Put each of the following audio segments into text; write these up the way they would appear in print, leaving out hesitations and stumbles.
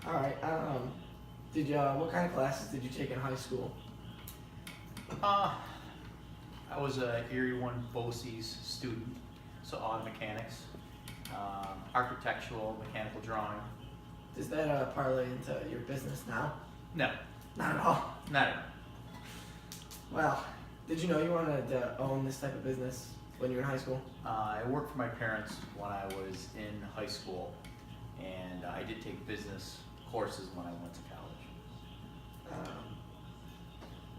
All right. Did you? What kind of classes did you take in high school? Uh, I was a Erie 1 BOCES student, so auto mechanics, architectural, mechanical drawing. Does that parlay into your business now? No, Not at all. not at all. Well, did you know you wanted to own this type of business when you were in high school? I worked for my parents when I was in high school, and I did take business courses when I went to college.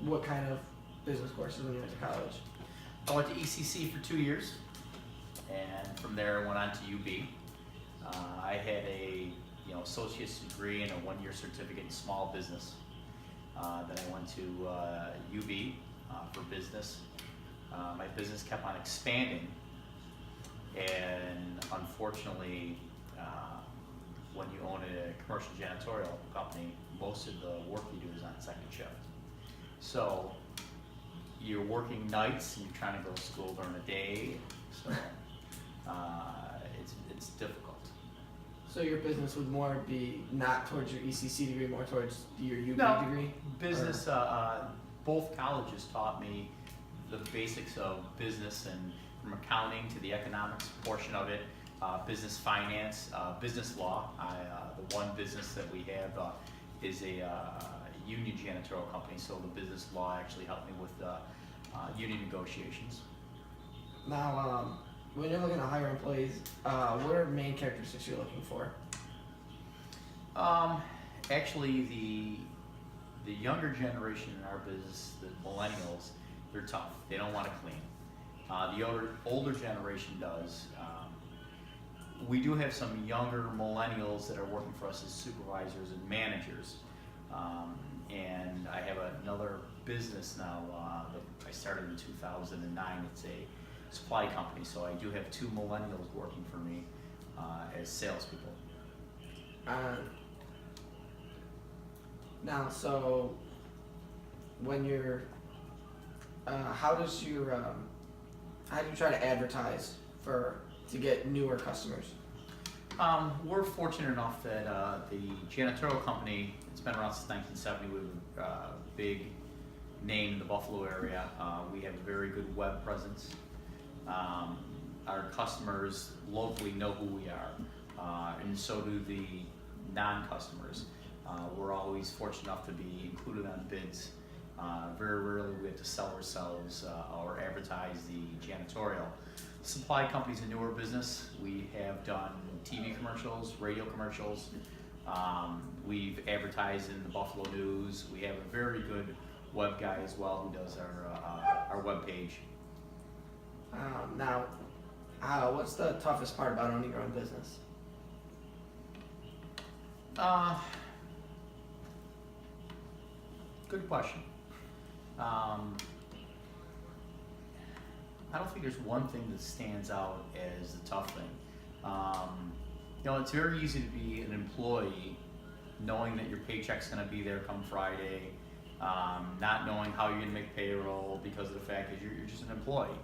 What kind of business courses when you went to college? I went to ECC for 2 years, and from there I went on to UB. I had a associate's degree and a 1-year certificate in small business. Then I went to UB for business. My business kept on expanding, and unfortunately, when you own a commercial janitorial company, most of the work you do is on second shift. So you're working nights and you're trying to go to school during the day, so it's difficult. So your business would more be not towards your ECC degree, more towards your UB No, degree? business. Both colleges taught me the basics of business, and from accounting to the economics portion of it, business finance, business law. The one business that we have is a union janitorial company, so the business law actually helped me with union negotiations. Now, when you're looking to hire employees, what are main characteristics you're looking for? Actually, the younger generation in our business, the millennials, they're tough. They don't want to clean. The older generation does. We do have some younger millennials that are working for us as supervisors and managers. And I have another business now that I started in 2009. It's a supply company, so I do have 2 millennials working for me as salespeople. Now, so when you're, how do you try to advertise to get newer customers? We're fortunate enough that the janitorial company, it's been around since 1970. We have a big name in the Buffalo area. We have a very good web presence. Our customers locally know who we are, and so do the non-customers. We're always fortunate enough to be included on bids. Very rarely we have to sell ourselves or advertise the janitorial. Supply company's a newer business. We have done TV commercials, radio commercials. We've advertised in the Buffalo News. We have a very good web guy as well who does our web page. Now, what's the toughest part about owning your own business? Good question. I don't think there's one thing that stands out as the tough thing. It's very easy to be an employee knowing that your paycheck's going to be there come Friday, not knowing how you're going to make payroll because of the fact that you're just an employee.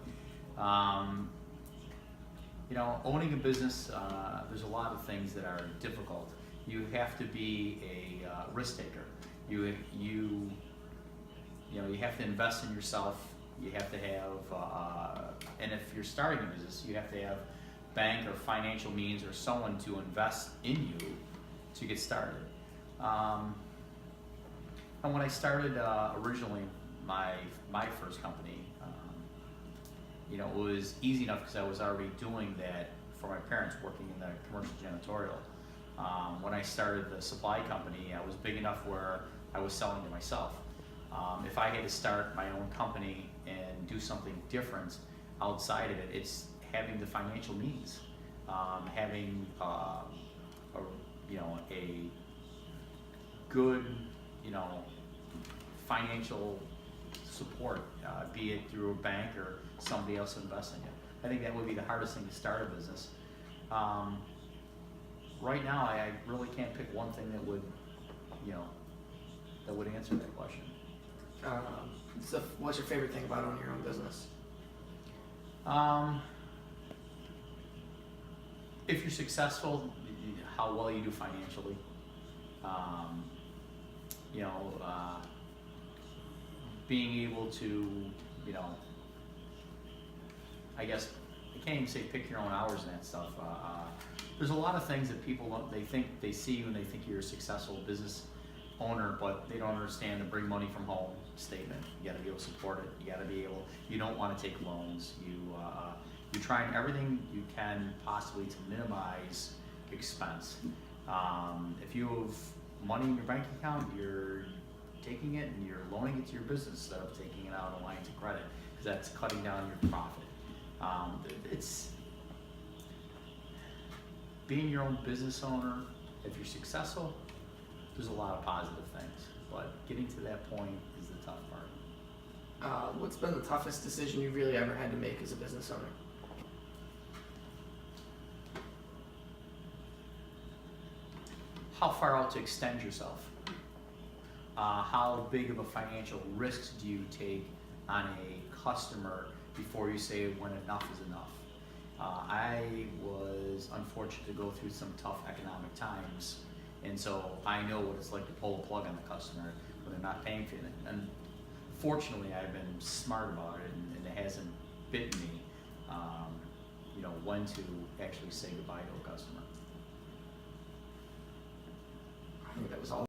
Owning a business, there's a lot of things that are difficult. You have to be a risk taker. You have to invest in yourself. You have to have, and if you're starting a business, you have to have bank or financial means or someone to invest in you to get started. And when I started originally my first company, it was easy enough because I was already doing that for my parents, working in the commercial janitorial. When I started the supply company, I was big enough where I was selling to myself. If I had to start my own company and do something different outside of it, it's having the financial means, having a good financial support, be it through a bank or somebody else investing in it. I think that would be the hardest thing to start a business. Right now, I really can't pick one thing that would answer that question. So what's your favorite thing about owning your own business? If you're successful, how well you do financially. Um, you know, being able to, you know, I guess I can't even say pick your own hours and that stuff. There's a lot of things that people don't, they think they see you and they think you're a successful business owner, but they don't understand the bring money from home statement. You got to be able to support it. You got to be able. You don't want to take loans. You're trying everything you can possibly to minimize expense. If you have money in your bank account, you're taking it and you're loaning it to your business instead of taking it out on a line of credit, because that's cutting down your profit. It's being your own business owner. If you're successful, there's a lot of positive things, but getting to that point is the tough part. What's been the toughest decision you've really ever had to make as a business owner? How far out to extend yourself? How big of a financial risk do you take on a customer before you say when enough is enough? I was unfortunate to go through some tough economic times, and so I know what it's like to pull a plug on the customer when they're not paying for it. And fortunately, I've been smart about it, and it hasn't bitten me. You know, when to actually say goodbye to a customer. I think that was all.